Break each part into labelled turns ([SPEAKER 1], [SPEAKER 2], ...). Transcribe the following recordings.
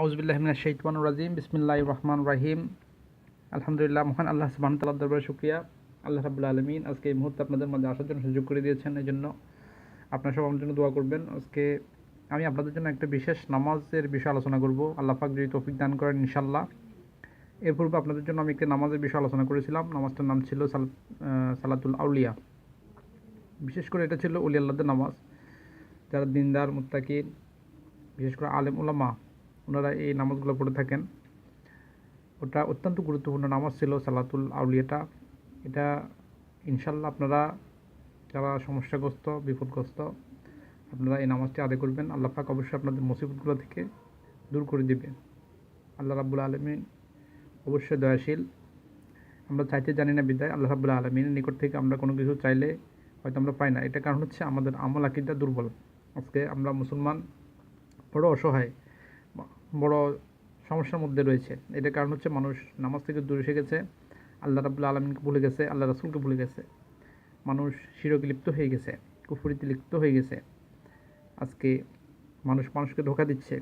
[SPEAKER 1] আউযুবিল্লাহি মিনাশ শাইতানির রাজিম বিসমিল্লাহির রহমানির রহিম। আলহামদুলিল্লাহ, মহান আল্লাহ সুবহানাহু ওয়া তাআলার দরবারে শুকরিয়া। আল্লাহ রাব্বুল আলামিন আজকে এই মুহূর্তে আপনাদের মাঝে আসার জন্য সুযোগ করে দিয়েছেন, এই জন্য আপনারা সবাই আমার জন্য দোয়া করবেন। আজকে আমি আপনাদের জন্য একটা বিশেষ নামাজের বিষয়ে আলোচনা করব, আল্লাহ পাক যদি তৌফিক দান করেন ইনশাআল্লাহ। এর পূর্বে আপনাদের জন্য আমি একটা নামাজের বিষয়ে আলোচনা করেছিলাম। নামাজটার নাম ছিল সালাতুল আউলিয়া। বিশেষ করে এটা ছিল ওলি আল্লাহদের নামাজ, যারা দিনদার মুত্তাকিন, বিশেষ করে আলেম উলামা, ওনারা এই নামাজগুলো পড়ে থাকেন। ওটা অত্যন্ত গুরুত্বপূর্ণ নামাজ ছিল সালাতুল আউলিয়াটা। এটা ইনশাল্লাহ আপনারা যারা সমস্যাগ্রস্ত, বিপদগ্রস্ত, আপনারা এই নামাজটি আদায় করবেন। আল্লাহ পাক অবশ্যই আপনাদের মুসিবতগুলো থেকে দূর করে দিবে। আল্লাহ রাব্বুল আলামিন অবশ্যই দয়াশীল। আমরা চাইতে জানি না বিদায় আল্লাহ রাব্বুল আলামিনের নিকট থেকে আমরা কোনো কিছু চাইলে হয়তো আমরা পাই না। এটা কারণ হচ্ছে আমাদের আমল আকীদা দুর্বল। আজকে আমরা মুসলমান বড় অসহায়, বড় সমস্যার মধ্যে রয়েছে। এটার কারণ হচ্ছে মানুষ নামাজ থেকে দূরে এসে গেছে, আল্লাহ রাব্বুল আলামিনকে ভুলে গেছে, আল্লাহ রাসূলকে ভুলে গেছে। মানুষ শিরকে লিপ্ত হয়ে গেছে, কুফরিতে লিপ্ত হয়ে গেছে। আজকে মানুষ মানুষকে ধোঁকা দিচ্ছে।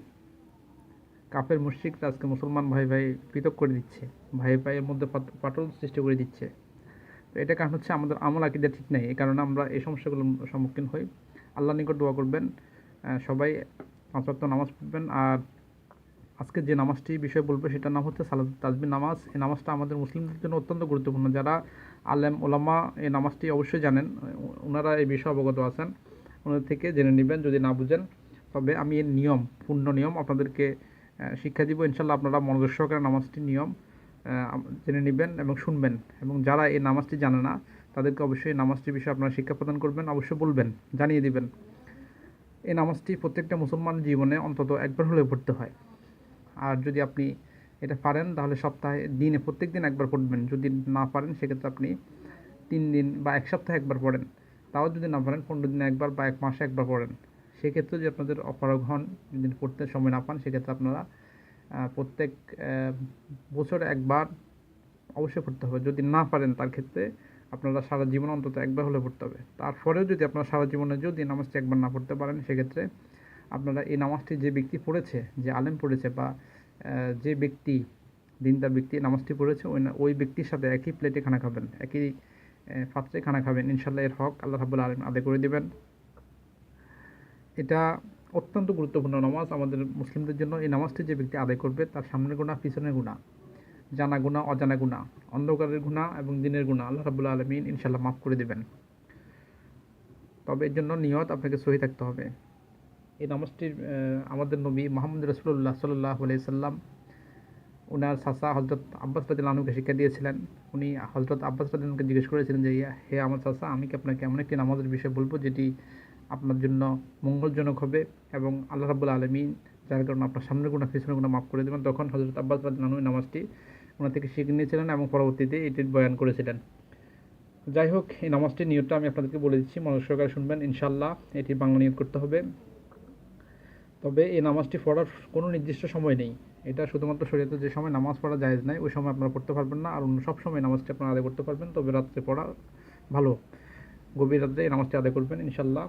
[SPEAKER 1] কাফের মুশরিকরা আজকে মুসলমান ভাই ভাই পৃথক করে দিচ্ছে, ভাই ভাইয়ের মধ্যে ফাটল সৃষ্টি করে দিচ্ছে। তো এটা কারণ হচ্ছে আমাদের আমল আকীদা ঠিক নেই, এই কারণে আমরা এই সমস্যাগুলোর সম্মুখীন হই। আল্লাহর নিকট দোয়া করবেন, সবাই ৫ ওয়াক্ত নামাজ পড়বেন। আর আজকে যে নামাজটি বিষয় বলবো সেটার নাম হচ্ছে সালাতুত তাসবিহ নামাজ। এই নামাজটা আমাদের মুসলিমদের জন্য অত্যন্ত গুরুত্বপূর্ণ। যারা আলেম ওলামা এই নামাজটি অবশ্যই জানেন, ওনারা এই বিষয়ে অবগত আছেন, ওনাদের থেকে জেনে নেবেন যদি না বুঝেন। তবে আমি এর নিয়ম, পূর্ণ নিয়ম আপনাদেরকে শিক্ষা দিব। ইনশাল্লাহ আপনারা মনোযোগ সহকারে নামাজটির নিয়ম জেনে নেবেন এবং শুনবেন। এবং যারা এই নামাজটি জানে না তাদেরকে অবশ্যই এই নামাজটির বিষয়ে আপনারা শিক্ষা প্রদান করবেন, অবশ্যই বলবেন, জানিয়ে দিবেন। এই নামাজটি প্রত্যেকটা মুসলমান জীবনে অন্তত একবার হলেও পড়তে হয়। আর যদি আপনি এটা পারেন তাহলে সপ্তাহে দিনে প্রত্যেক দিন একবার পড়বেন। যদি না পারেন সেক্ষেত্রে আপনি 3 দিন বা 1 সপ্তাহে একবার পড়েন। তাও যদি না পারেন 15 দিনে একবার বা 1 মাসে একবার পড়েন। সেক্ষেত্রে যদি আপনাদের অপারগ হন, যদি পড়তে সময় না পান, সেক্ষেত্রে আপনারা প্রত্যেক বছরে একবার অবশ্যই পড়তে হবে। যদি না পারেন তার ক্ষেত্রে আপনারা সারা জীবন অন্তত একবার হলে পড়তে হবে। তারপরেও যদি আপনারা সারা জীবনে যদি নামাজটি একবার না পড়তে পারেন, সেক্ষেত্রে আপনারা এই নামাজটি যে ব্যক্তি পড়েছে, যে আলেম পড়েছে বা যে ব্যক্তি দিনদার ব্যক্তি নামাজটি পড়েছে, ওই ব্যক্তির সাথে একই প্লেটে খানা খাবেন, একই পাত্রে খানা খাবেন। ইনশাল্লাহ এর হক আল্লাহ রাব্বুল আলামিন আদায় করে দেবেন। এটা অত্যন্ত গুরুত্বপূর্ণ নামাজ আমাদের মুসলিমদের জন্য। এই নামাজটি যে ব্যক্তি আদায় করবে তার সামনের গুনাহ, পিছনের গুনাহ, জানা গুনাহ, অজানা গুনাহ, অন্ধকারের গুনাহ এবং দিনের গুনাহ আল্লাহ রাব্বুল আলামিন ইনশাল্লাহ মাফ করে দেবেন। তবে এর জন্য নিয়ত আপনাকে সহি থাকতে হবে। এই নামাজটির আমাদের নবী মুহাম্মদ রাসূলুল্লাহ সাল্লাল্লাহু আলাইহি সাল্লাম ওনার চাচা হযরত আব্বাস রাদিয়াল্লাহু আনহুকে শিক্ষা দিয়েছিলেন। উনি হযরত আব্বাস রাদিয়াল্লাহু আনহুকে জিজ্ঞেস করেছিলেন যে, হে আমার চাচা, আমি কি আপনাকে এমন একটি নামাজের বিষয় বলবো যেটি আপনার জন্য মঙ্গলজনক হবে এবং আল্লাহ রাব্বুল আলামিন যার কারণে আপনার সামনের গুনাহ, পিছনের গুনাহ মাফ করে দেবেন। তখন হযরত আব্বাস রাদিয়াল্লাহু আনহু এই নামাজটি ওনার থেকে শিখে নিয়েছিলেন এবং পরবর্তীতে এটির বয়ান করেছিলেন। যাই হোক, এই নামাজটির নিয়তটা আমি আপনাদেরকে বলে দিচ্ছি, মনোযোগ সহকারে শুনবেন। ইনশাআল্লাহ এটি বাংলা নিয়ত করতে হবে। তবে এই নামাজটি পড়ার কোনো নির্দিষ্ট সময় নেই। এটা শুধুমাত্র শরীয়তে যে সময় নামাজ পড়া জায়েজ নাই, ওই সময় আপনারা পড়তে পারবেন না। আর অন্য সব সময় নামাজটি আপনারা আদায় করতে পারবেন। তবে রাত্রে পড়া ভালো, গভীর রাত্রে এই নামাজটি আদায় করবেন। ইনশাল্লাহ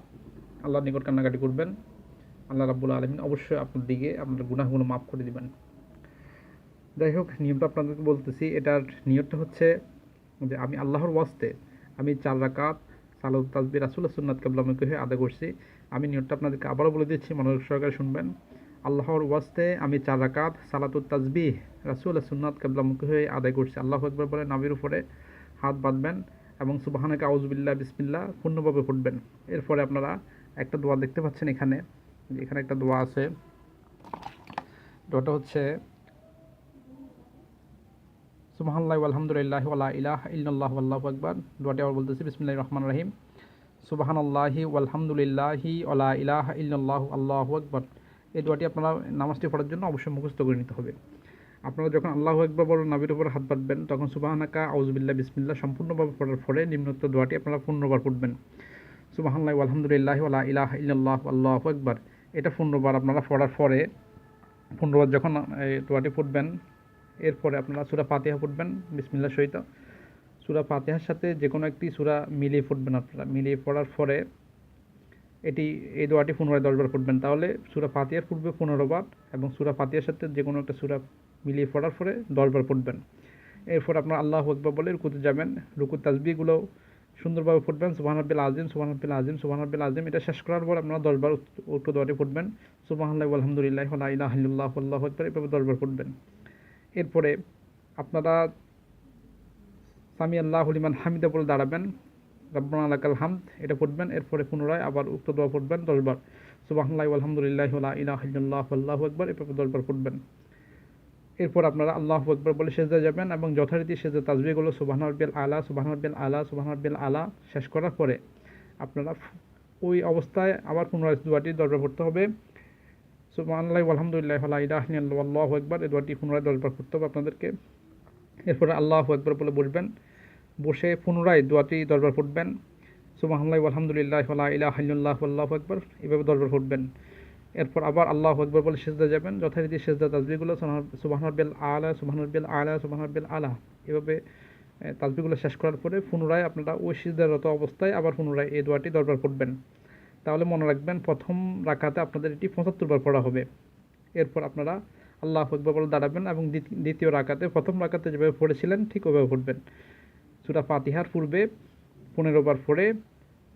[SPEAKER 1] আল্লাহর নিকট কান্নাকাটি করবেন। আল্লাহ রাব্বুল আলামিন অবশ্যই আপনার দিকে আপনার গুনাহগুলো মাফ করে দিবেন। যাই হোক, নিয়মটা আপনাদেরকে বলতেছি। এটার নিয়মটা হচ্ছে যে আমি আল্লাহর ওয়াস্তে আমি 4 রাকাত সালাতুত তাসবিহ রাসূলের সুন্নাত কিবলামুখী হয়ে আদায় করছি। আমি নিয়মটা আপনাদেরকে আবারও বলে দিচ্ছি, মনোযোগ সহকারে শুনবেন। আল্লাহর ওয়াস্তে আমি 4 রাকাত সালাতুত তাসবিহ রাসূলের সুন্নাত কিবলামুখী হয়ে আদায় করছি। আল্লাহু আকবার বলে নাভির উপরে হাত বাঁধবেন এবং সুবহানাকা আউযুবিল্লাহ বিসমিল্লাহ পূর্ণভাবে পড়বেন। এরপরে আপনারা একটা দোয়া দেখতে পাচ্ছেন এখানে, এখানে একটা দোয়া আছে। দোয়াটা হচ্ছে সুবহানাল্লাহি ওয়ালহামদুলিল্লাহি ওয়ালা ইলাহা ইল্লাল্লাহু আল্লাহু আকবার। দোয়াটি আবার বলতেছি, বিসমিল্লাহির রহমানির রহিম। সুবহানাল্লাহি ওয়ালহামদুলিল্লাহি ওয়ালা ইলাহা ইল্লাল্লাহু আল্লাহু আকবার। এই দোয়াটি আপনারা নামাজটি পড়ার জন্য অবশ্যই মুখস্থ করে নিতে হবে। আপনারা যখন আল্লাহু আকবার বলে নাভির উপর হাত বাঁধবেন, তখন সুবহানাকা আউযুবিল্লাহ বিসমিল্লাহ সম্পূর্ণভাবে পড়ার পরে নিম্নোক্ত দোয়াটি আপনারা পূর্ণবার পড়বেন। সুবহানাল্লাহি ওয়ালহামদুলিল্লাহি ওয়ালা ইলাহা ইল্লাল্লাহু আল্লাহু আকবার। এটা 15 বার আপনারা পড়ার পরে 15 বার যখন এই দোয়াটি পড়বেন, এরপরে আপনারা সূরা ফাতিহা পড়বেন বিসমিল্লাহর সহিত। সূরা ফাতিহার সাথে যে কোনো একটি সূরা মিলিয়ে পড়বেন। আপনারা মিলিয়ে পড়ার পরে এই দোয়াটি পুনরায় 10 বার পড়বেন। তাহলে সূরা ফাতিহার পূর্বে 15 বার এবং সূরা ফাতিহার সাথে যে কোনো একটা সূরা মিলিয়ে পড়ার পরে 10 বার পড়বেন। এরপর আপনার আল্লাহু আকবার বলে রুকুতে যাবেন। রুকুর তাসবিহগুলো সুন্দরভাবে পড়বেন। সুবহানাল্লাহিল আযীম, সুবহানাল্লাহিল আযীম, সুবহানাল্লাহিল আযীম। এটা শেষ করার পর আপনারা 10 বার উক্ত দোয়াটি পড়বেন। সুবহানাল্লাহি ওয়া আলহামদুলিল্লাহি ওয়া লা ইলাহা ইল্লাল্লাহু আল্লাহু আকবার, এভাবে 10 বার পড়বেন। এরপরে আপনারা সামি আল্লাহু লিমান হামিদা বলে দাঁড়াবেন। রব্বানা লাকাল হামদ এটা পড়বেন। এরপরে পুনরায় আবার উক্ত দোয়া পড়বেন 10 বার। সুবহানাল্লাহি ওয়া আলহামদুলিল্লাহি ওয়া লা ইলাহা ইল্লাল্লাহু আল্লাহু আকবার, এভাবে 10 বার পড়বেন। এরপর আপনারা আল্লাহু আকবার বলে সিজদায় যাবেন এবং যথারীতি সিজদার তাসবিহগুলো সুবহানা রাব্বিয়াল আলা, সুবহানা রাব্বিয়াল আলা, সুবহানা রাব্বিয়াল আলা শেষ করার পরে আপনারা ওই অবস্থায় আবার পুনরায় দোয়াটি 10 বার পড়তে হবে। সুবহানাল্লাহি ওয়া আলহামদুলিল্লাহি ওয়া লা ইলাহা ইল্লাল্লাহু আল্লাহু আকবার, এই দোয়াটি পুনরায় 10 বার পড়তে হবে আপনাদেরকে। এরপরে আল্লাহু আকবার বলে বসবেন। বসে পুনরায় দোয়াটি 10 বার পড়বেন। সুবহানাল্লাহি ওয়া আলহামদুলিল্লাহি ওয়া লা ইলাহা ইল্লাল্লাহু আল্লাহু আকবার, এভাবে 10 বার পড়বেন। এরপর আবার আল্লাহু আকবার বলে সিজদায় যাবেন। যথারীতি সিজদার তাসবিহগুলো সুবহানা রাব্বিয়াল আলা, সুবহানা রাব্বিয়াল আলা, সুবহানা রাব্বিয়াল আলা এভাবে তাসবিহগুলো শেষ করার পরে পুনরায় আপনারা ওই সিজদারত অবস্থায় আবার পুনরায় এই দোয়াটি 10 বার পড়বেন। তাহলে মনে রাখবেন প্রথম রাকাতে আপনাদের এটি 75 বার পড়া হবে। এরপর আপনারা আল্লাহু আকবার বলে দাঁড়াবেন এবং দ্বিতীয় রাকাতে প্রথম রাকাতে যেভাবে পড়েছিলেন ঠিক ওইভাবে পড়বেন। সূরা ফাতিহার পূর্বে 15 বার পড়ে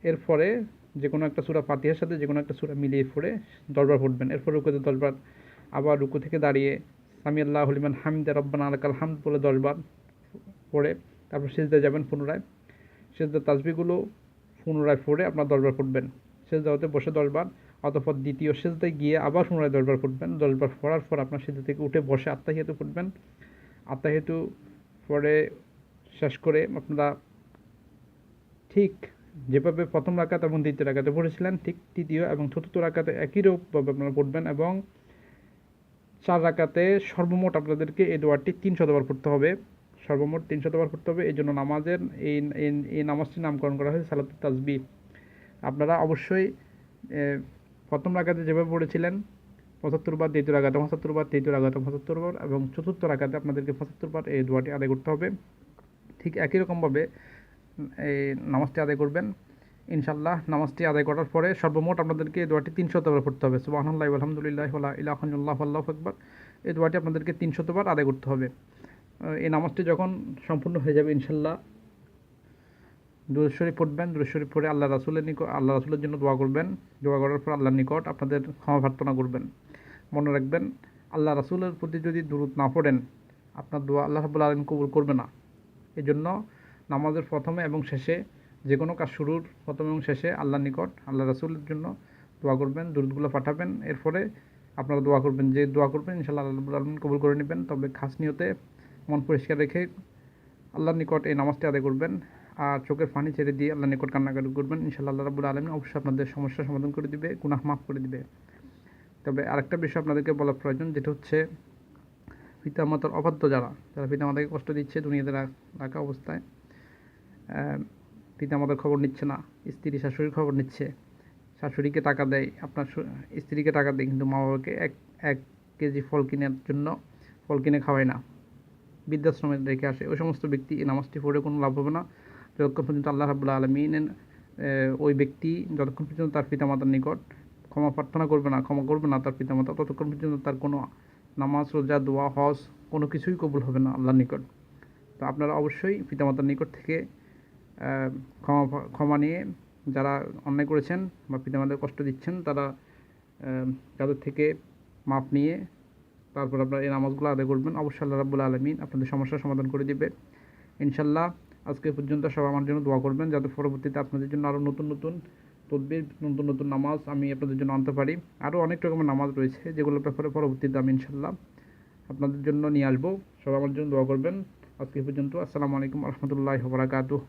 [SPEAKER 1] এরপরে যে কোনো একটা সূরা ফাতিহার সাথে যে কোনো একটা সূরা মিলিয়ে পড়ে 10 বার পড়বেন। এরপর রুকুতে 10 বার, আবার রুকু থেকে দাঁড়িয়ে সামি আল্লাহু লিমান হামিদা রব্বানা লাকাল হামদ বলে 10 বার পড়ে তারপর সিজদায় যাবেন পুনরায়। সিজদার তাসবিহগুলো পুনরায় পড়ে আপনার 10 বার পড়বেন। সিজদা হতে বসে 10 বার, অতঃপর দ্বিতীয় সিজদায় গিয়ে আবার পুনরায় 10 বার পড়বেন। 10 বার পড়ার পর আপনার সিজদা থেকে উঠে বসে আত্তাহিয়াতু পড়বেন। আত্তাহিয়াতু পড়ে শেষ করে আপনারা ঠিক যেভাবে প্রথম রাকাত এবং দ্বিতীয় রাকাতে পড়েছিলেন ঠিক তৃতীয় এবং চতুর্থ রাকাতে একই রূপভাবে আপনারা পড়বেন এবং 4 রাকাতে সর্বমোট আপনাদেরকে এই দোয়াটি 300 বার পড়তে হবে। সর্বমোট 300 বার পড়তে হবে। এই জন্য নামাজের এই নামাজটির নামকরণ করা হয়েছে সালাতুত তাসবিহ। আপনারা অবশ্যই প্রথম রাকাতে যেভাবে পড়েছিলেন 75 বার, দ্বিতীয় রাকাতে 75 বার, তৃতীয় রাকাতে 75 বার এবং চতুর্থ রাকাতে আপনাদেরকে 75 বার এই দোয়াটি আদায় করতে হবে। ঠিক একই রকমভাবে এই নামাজটি আদায় করবেন ইনশাল্লাহ। নামাজটি আদায় করার পরে সর্বমোট আপনাদেরকে এই দোয়াটি 300 বার পড়তে হবে। সুবহানাল্লাহি ওয়া আলহামদুলিল্লাহি ওয়া লা ইলাহা ইল্লাল্লাহু আল্লাহু আকবার, এই দোয়াটি আপনাদেরকে 300 বার আদায় করতে হবে। এই নামাজটি যখন সম্পূর্ণ হয়ে যাবে ইনশাল্লাহ দুরূদ শরীফ পড়বেন। দুরূদ শরীফ পড়ে আল্লাহ রাসূলের জন্য দোয়া করবেন। দোয়া করার পর আল্লাহর নিকট আপনাদের ক্ষমা প্রার্থনা করবেন। মনে রাখবেন আল্লাহ রাসূলের প্রতি যদি দুরূদ না পড়েন আপনার দোয়া আল্লাহ রাব্বুল আলামিন কবুল করবে না। এজন্য নামাজের প্রথমে এবং শেষে যে কোনো কাজ শুরুর প্রথমে এবং শেষে আল্লাহর নিকট আল্লাহ রাসূলের জন্য দোয়া করবেন, দুরূদগুলো পাঠাবেন। এরপরে আপনারা দোয়া করবেন, যে দোয়া করবেন ইনশাআল্লাহ আল্লাহ রাব্বুল আলামিন কবুল করে নেবেন। তবে খাস নিয়তে মন পরিষ্কার রেখে আল্লাহর নিকট এই নামাজটি আদায় করবেন আর চোখের পানি ছেড়ে দিয়ে আল্লাহর নিকট কান্নাকাটি করবেন। ইনশাআল্লাহ আল্লাহ রাব্বুল আলামিন অবশ্যই আপনাদের সমস্যার সমাধান করে দিবে, গুনাহ মাফ করে দিবে। তবে আরেকটা বিষয় আপনাদেরকে বলা প্রয়োজন, যেটা হচ্ছে পিতামাতার অবাধ্য যারা পিতামাতাকে কষ্ট দিচ্ছে দুনিয়াতে রাখা অবস্থায়, পিতামাতার খবর নিচ্ছে না, স্ত্রী শাশুড়ির খবর নিচ্ছে, শাশুড়িকে টাকা দেয়, আপনার স্ত্রীকে টাকা দেয় কিন্তু মা বাবাকে এক কেজি ফল কেনার জন্য ফল কিনে খাওয়ায় না, বৃদ্ধাশ্রমে রেখে আসে। ওই সমস্ত ব্যক্তি এই নামাজটি পড়ে কোনো লাভ হবে না যতক্ষণ পর্যন্ত আল্লাহ রাব্বুল আলামিন ওই ব্যক্তি যতক্ষণ পর্যন্ত তার পিতামাতার নিকট ক্ষমা প্রার্থনা করবে না, ক্ষমা করবে না তার পিতামাতা, ততক্ষণ পর্যন্ত তার কোনো নামাজ, রোজা, দোয়া, হজ কোনো কিছুই কবুল হবে না আল্লাহর নিকট। তো আপনারা অবশ্যই পিতামাতার নিকট থেকে ক্ষমা নিয়ে যারা অন্যায় করেছেন বা পিতামাতার কষ্ট দিচ্ছেন তাদের থেকে মাপ নিয়ে তারপর আপনারা এই নামাজগুলো আদায় করবেন। অবশ্যই আল্লাহ রাব্বুল আলামিন আপনাদের সমস্যার সমাধান করে দিবে ইনশাল্লাহ। আজকে পর্যন্ত সবাই আমার জন্য দোয়া করবেন যাতে পরবর্তীতে আপনাদের জন্য আরও নতুন নতুন তদবির, নতুন নতুন নামাজ আমি আপনাদের জন্য আনতে পারি। আরও অনেক রকমের নামাজ রয়েছে যেগুলোর ব্যাপারে পরবর্তীতে আমি ইনশাল্লাহ আপনাদের জন্য নিয়ে আসবো। সবাই আমার জন্য দোয়া করবেন। আজকে পর্যন্ত আসসালামু আলাইকুম ওয়া রাহমাতুল্লাহি ওয়া বারাকাতুহু।